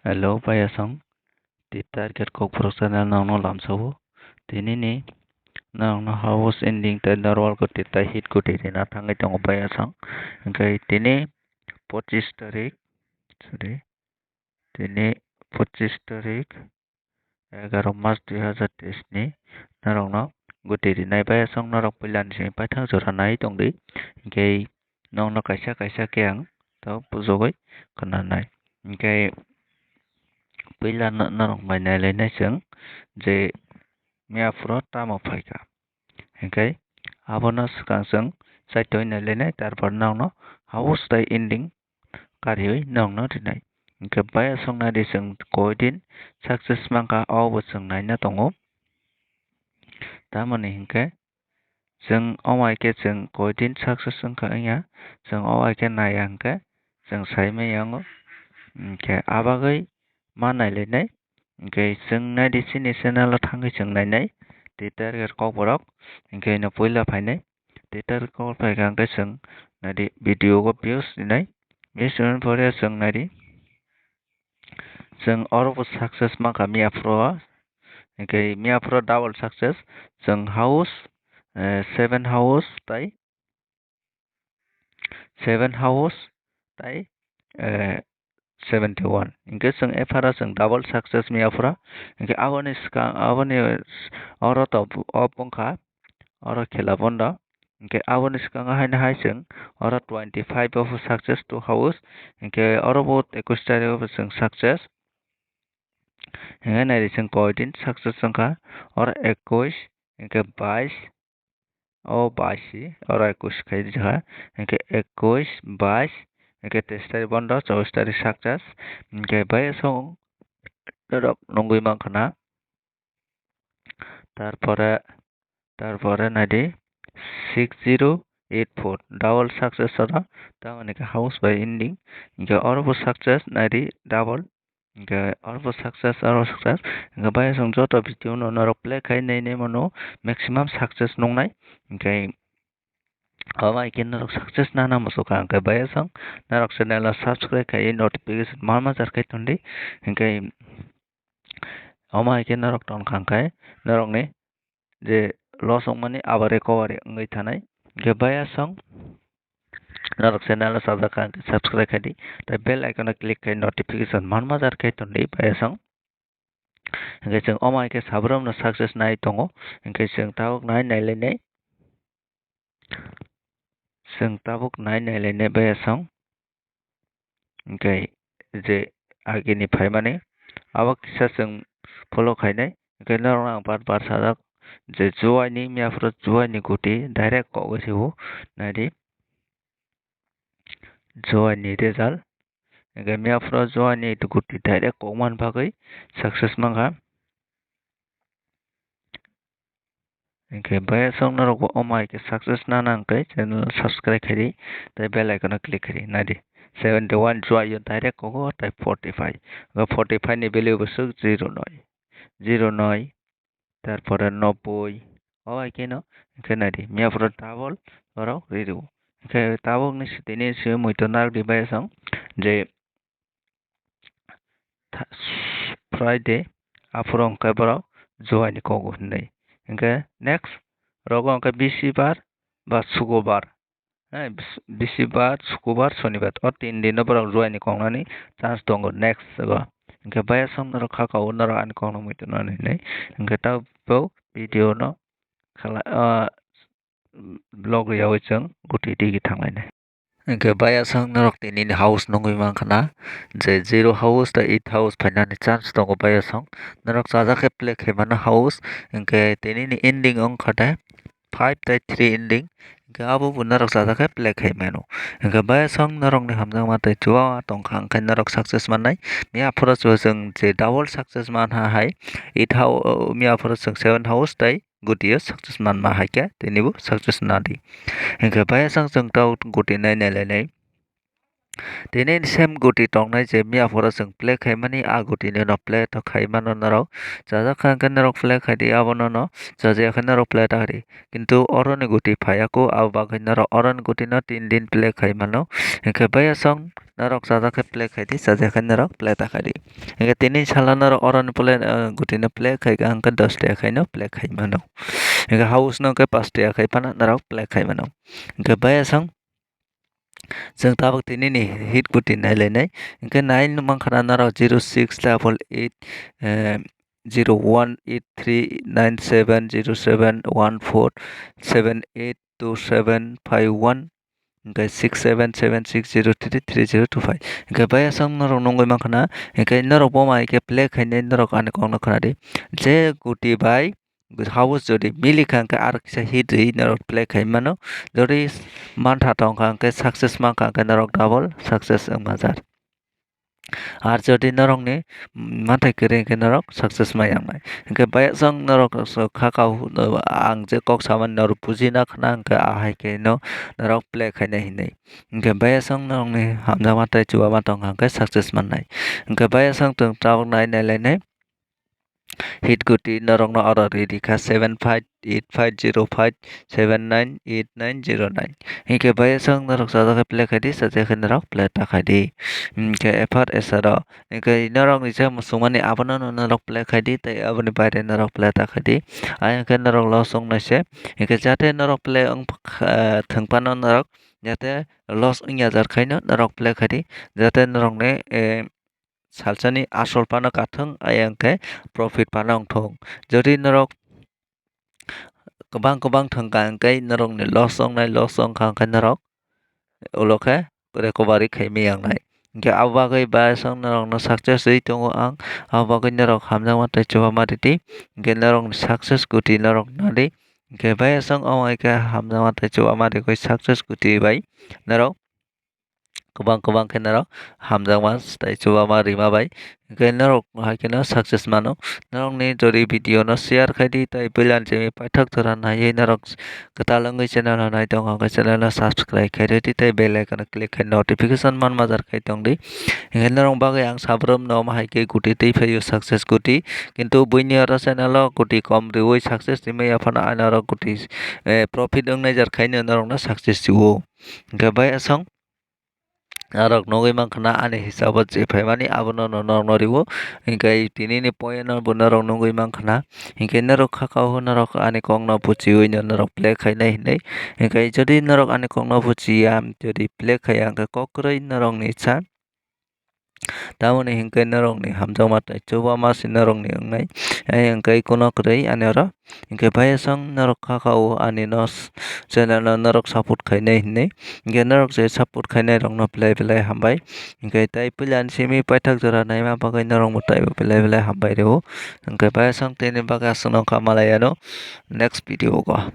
Hello, payasang. Teertargetkokborok channel nangno lamsao. Dinini nangno house ending tenderwal ko tita hit ko na tangai tongo payasang. Hingkai tini 25 tarik. Sorry. Tini 25 tarik 11 Mac 2023 ni narongno gutiri nai payasang narok pilan sing paithang jora nai tongdi. Hingkai nongno kaisa kaisa kyang to pujogoi kana nai. Hingkai pila narok mai nai lai nai sing je miafro tamo phaika hingkai abono swkang swng chaitoi nailainai tarpor nangno house tai ending karioi nangno rinai hingkai baya songnari swng koidin success mangka obo swng naina tongo tamoni hingkai swng omaike swng koidin success wngka wngya swng owaike naya hingkai swng saimai yango hingkai abagoi ma nailainai hingkai swng naidi sini channel o thangoi swng nainai teertargetkokborok hingkai no puila phainai teertargetkokborok phaika hingkai swng naidi video o views rinai views rinai pore swng naidi swng orobo success mangka miafro o hingkai miafro double success swng house 7 house tai 7 house tai 71 hingkai swng ephara swng double success miafra hingkai aboni swkang aboni oro to bongkha oro khela bondo hingkai aboni swkango haino hai swng oro 25 of success to house hingkai oro bo 21 tarik bo swng success hingkai naidi swng koidin success wngkha oro 21 hingkai 22 o 22 oro 21 khai dijaka hingkai 21 22 hingkai 23 tarik bondo 24 tarik success hingkai baya song dorok nongoi mangkha na tarpore naidi 6084 double success oro tamoni ke house by ending hingkai oro bo success naidi double hingkai oro bo success hingkai baya song joto video no norok play khai nai mano maximum success nongnai hingkai omaike norok success nana muchukha hingkai baya song norok channel o subscribe khai notification ma jarkhai tondi hingkai omaike norok tongkha hingkai norok ni je loss wngmani abo recovery wngoi thanai hingkai baya song norok channel o sabjaka hingkai subscribe khai di tei bell icon o click khai notification ma jarkhai tondi baya song hingkai chwng omaike sabrom no success nai tongo hingkai chwng tabuk nai nailainai chwng tabuk nai nailainai baya song hingkai je agini phaimani abo kisa chwng follow khainai hingkai norok ang bar sajak je juwai ni miafro juwai ni guti direct kogoi sibu naidi juwai ni result hingkai miafro juwai ni guti direct kogmani bagoi success mangka hingkai baya song norok bo omaike success nana hingkai channel subscribe khai di tei bell icon o click khai di naidi 71 juwai yo direct kogo tei 45 45 ni value bo swk 09 তারপরে 90 owaike no hingkai naidi miafro double borok riru hingkai tabuk ni tini simi muito narik di baya song je Friday afro hingkai borok juwai ni kogo hinui hingkai next rogo hingkai bisibar ba sukobar bisibar sukobar shonibar o 3 din no borok juwai ni kongnani chance tongo next o hingkai baya song norok khakao norok ani kongno muito nani hinui hingkai tabo video no blog riyawi chwng guti digi thanglai hingkai baya song norok tini ni house nongoi mangkha na je 0 house tei 8 house phainani chance tongo baya song norok chajak khe play khai mano house hingkai tini ni ending wngkha tei 5 tei 3 ending hingkai abo bo norok chajak khe play khai mano hingkai baya song norok ni hamjakma tei chuwa tongkha hingkai norok success mannai miafro chwng je double success manha hai 8 house miafro chwng 7 house tei gutio success manma haikhe tini bo success nadi hingkai baya song chwng tau guti nai nailainai tini ni same guti tongnai je miafro chwng play khaimani a guti no play to khai mano norok chajak hingkai norok play khai di abono no chajakhe norok play ta kari kintu oro ni guti phaiyaku abo bagui norok oro ni guti no 3 din play khai mano hingkai baya song narok sada ke play khai di saja ke narok play ta khai di hingke tini sala narok oran play guti na play khai ka angka 10 ta khai no play khai mano hingke house no ke 5 ta khai pana narok play khai mano hingke baya sang जों tabak tini ni hit guti nailai hingke nail mangkhana narok 0688 0183970714782751 hingke 6776033025 hingke baya sang narok nongoi mangkhana hingke narok boma hingke play khainai narok ani kong no khana di je guti bai house jodi mili khangke ar kisa hit ri narok play khai mano jodi mantha tong khangke success mangkhangke narok double success angmajar আর যদি narok ni mantai kere ke narok success ma yang hingke baya sang narok khakau ang je kok saman narok puji na khana hingke ahai ke no narok play khaina hinai hingke baya sang narok ni hamja matai chuwa matong hangke success mannai hingke baya sang tung tabak nai nai nai hit guti narok no order ready ka 758505798909 hingke baya sang narok sada ke play khadi saja ke narok play ta khadi hingke effort esaro hingke narok ni je musumani abono no narok play khadi tai aboni baire narok play ta khadi hingke narok losong na se hingke jate narok play ang thangpano narok jate loss ongya jar khaino narok play khadi jate narok ne salsani asol pano kathang ayangke profit pano ongthong jodi narok kobang thangka angkai narok ni loss ong khangka narok uloke recovery khaimi yangnai hingke abagai ba sang narok no success ri tongo ang abagai narok hamjang matai chuba mariti hingke narok ni success guti narok nadi hingke baya sang amai ke hamjang matai chuba mari koi success guti bai narok kobang ke narok hamjang mas tai chuba ma rima bai hingke narok hai ke no success mano narok ni jodi video no share khai di tai pilan je paithak thara nai narok katalangoi channel no nai tong ang channel no subscribe khai di tai bell icon click khai notification man majar khai tong di hingke narok bagai ang sabrom no hai ke guti tei phayo success guti kintu buini aro channel o guti kom riwoi success rimai aphana narok guti profit ongnai jar khai narok no success jiwo hingke bai asong narok nogoi mangkhana ani hisabo je phaimani abono no narok noriwo hingke tini ni point no bo narok nogoi mangkhana hingke narok khakao narok ani kong no puchiwi narok play khainai hinai hingke jodi narok ani kong no puchiya jodi play khaya hingke kokroi narok ni cha tamoni hingke narok ni hamjang matai chuba masi narok ni ongnai hingke kono kwrui ani oro hingke baya sang narok khakao ani no channel no narok support khainai hinai hingke narok je support khainai rok no belai hambai hingke tai pilan simi paithak jora naima bagai narok mo tai belai hambai reo hingke baya sang tini baga asung no kamalaya no next video ko.